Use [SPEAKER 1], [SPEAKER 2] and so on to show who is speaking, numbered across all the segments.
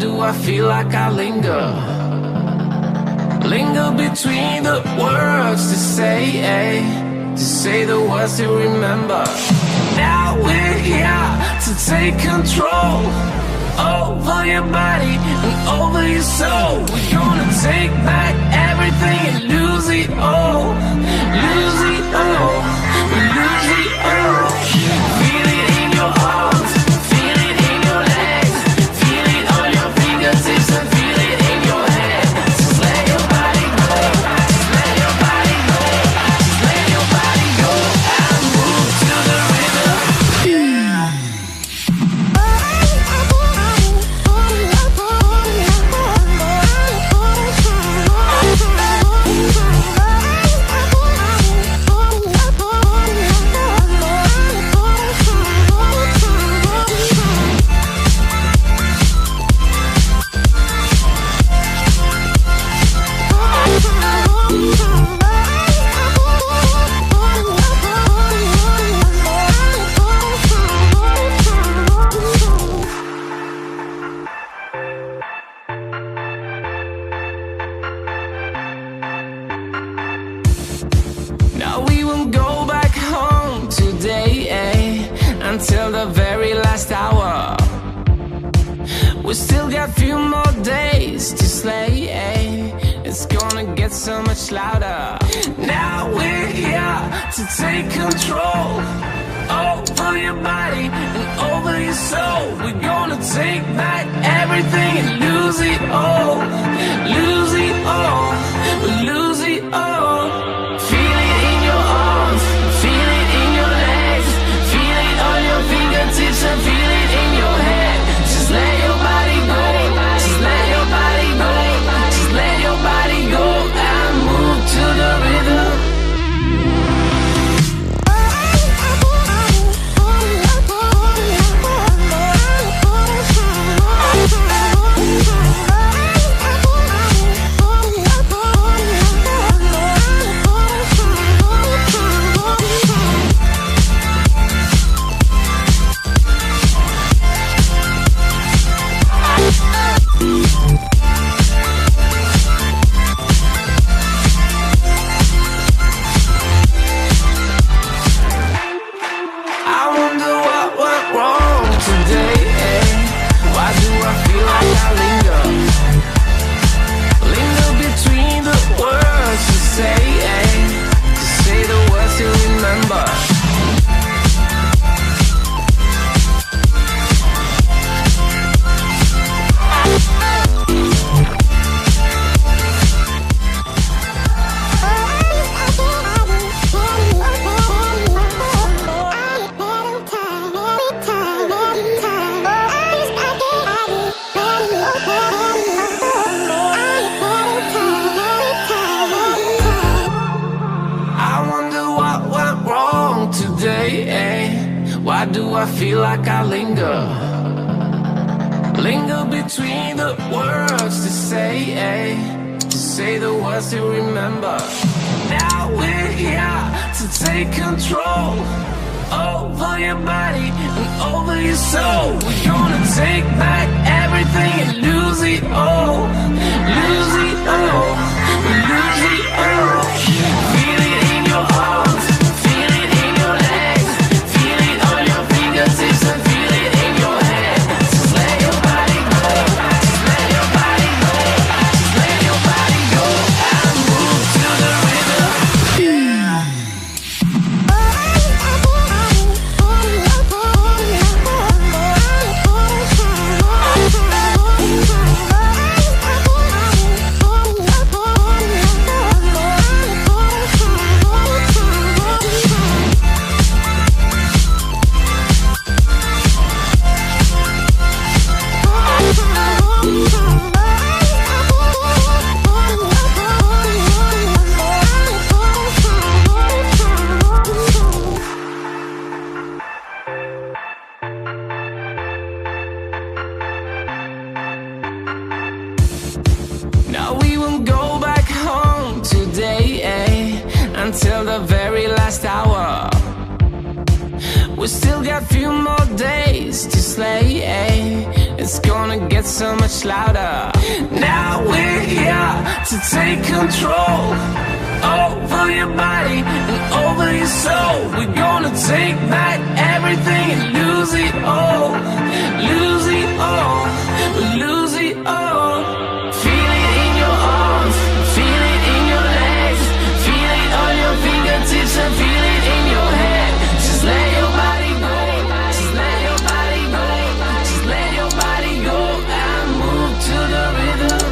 [SPEAKER 1] do I feel like I linger? Linger between the words to say the words to remember. Now we're here to take control over your body and over your soul. We're gonna take back everything and lose it all. Lose it all. We lose it all. Feel it in your arms, feel it in your legs, feel it on your fingertips and feel it in your head. Just let your body go, just let your body go, just let your body go and move to the rhythm. Yeah. Now we won't go back home today, until the very last hour. We still got few more days to slay, it's gonna get so much louder. Now we're here to take control over your body and over your soul. We're gonna take back everything and lose it all. Lose it all, lose it all. Feel it in your arms, feel it in your legs, feel it on your fingertips and feel it in your head. Just let your body go, just let your body go, just let your body go and move to the rhythm. I wonder what went wrong today, Why do I feel like I linger? Linger between the words to say the words to remember. Why do I feel like I linger? Linger between the words to say the words to remember. Now we're here to take control over your body and over your soul. We're gonna take back everything and lose it all. Lose it all, we lose it all. Feel it in your arms, feel it in your legs, feel it on your fingertips and feel it in your head. Just let your body go, just let your body go, just let your body go and move to the rhythm. Yeah. Now we won't go back home today, until the very last hour. We still got few more days to slay. It's gonna get so much louder. Now we're here to take control over your body and over your soul. We're gonna take back everything and lose it all. Lose it all. Lose it all. Feel it in your arms, feel it in your legs, feel it on your fingertips and feel it in your head. Just let your body go, just let your body go, just let your body go and move to the rhythm.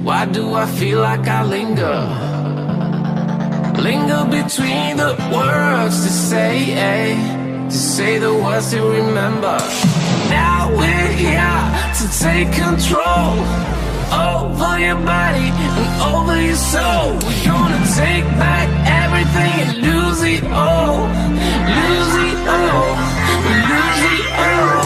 [SPEAKER 1] Why do I feel like I linger? Linger between the words to say the words to remember. Now we're here to take control over your body and over your soul. We're gonna take back everything and lose it all. Lose it all. Lose it all.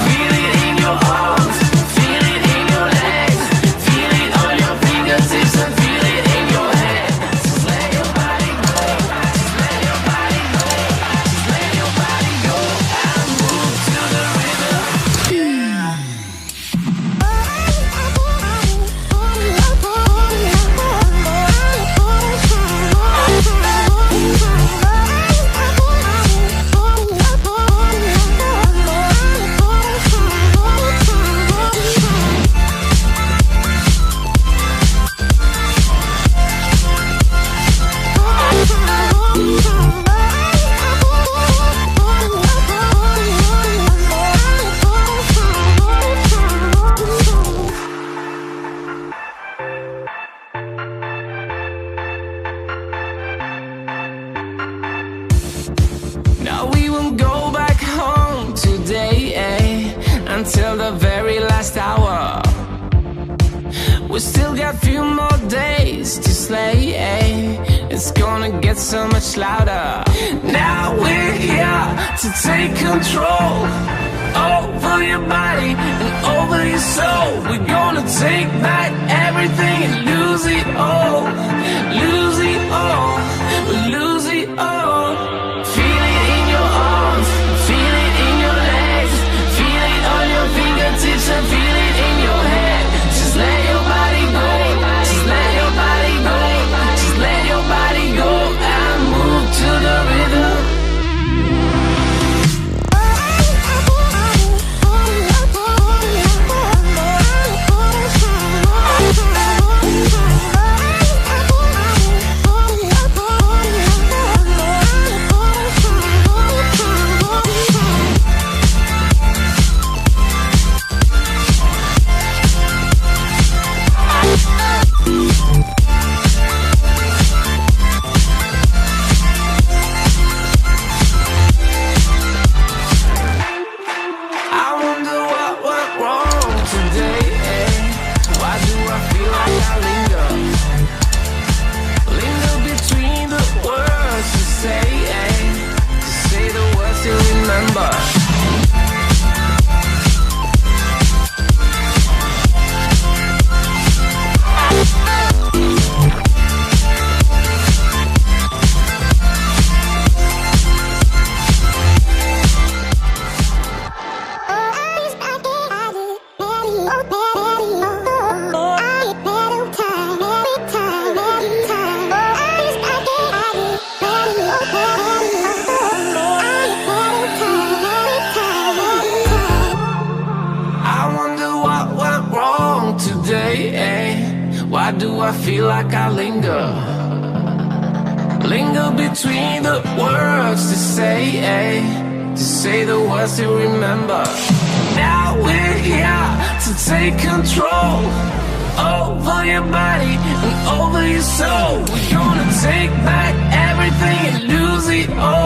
[SPEAKER 1] Feel it in your arms, feel it in your legs, feel it on your fingertips and feel it in your head. Just let your body go, just let your body go, just let your body go and move to the rhythm. Now we won't go back home today, until the very last hour. We still got few more days to slay, It's gonna get so much louder. Now we're here to take control over your body and over your soul. We're gonna take back everything and lose it all. Lose it all. Lose it all. Feel it in your arms, feel it in your legs, feel it on your fingertips and feel it in your head. Just let your body go, just let your body go, just let your body go and move to the rhythm. Why do I feel like I linger? Linger between the words to say the words to remember. Now we're here to take control over your body and over your soul. We're gonna take back everything and lose it all.